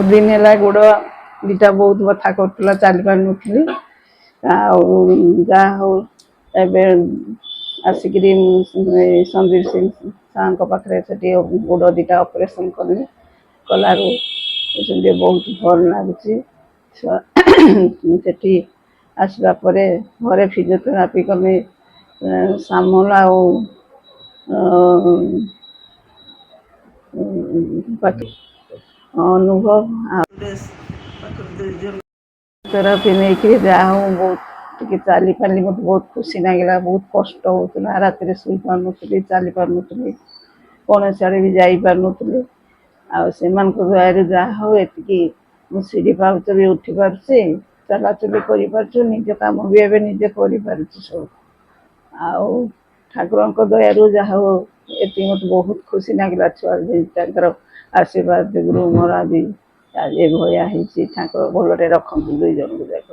बहुत दिन है गोड़ दीटा बहुत बथा कर चली पार नी जहा हो आसिक संदीप सिंह सार पाखे से गोड़ दीटा ऑपरेशन कली कलु बहुत भल लगुच से आसवा घरे फिजियोथेरापी कले सामल अनुभव थेरापी नहीं जहा बहुत चली पारे मत बहुत खुशी लगे बहुत कष्ट होता रात शुई पार नी चली पार नी कौन सियाड़े भी जापार नी आर जहा हो सीढ़ी पाच भी उठी पार्चे चलाचल कर निज कम भी एवं निजे कर सब ठाकुर दया जहा हो ये मत बहुत खुशी लगे छुआ आशीर्वाद गुरु मोर आज भाया ठाकुर भलरे रखती दुई जन जाक।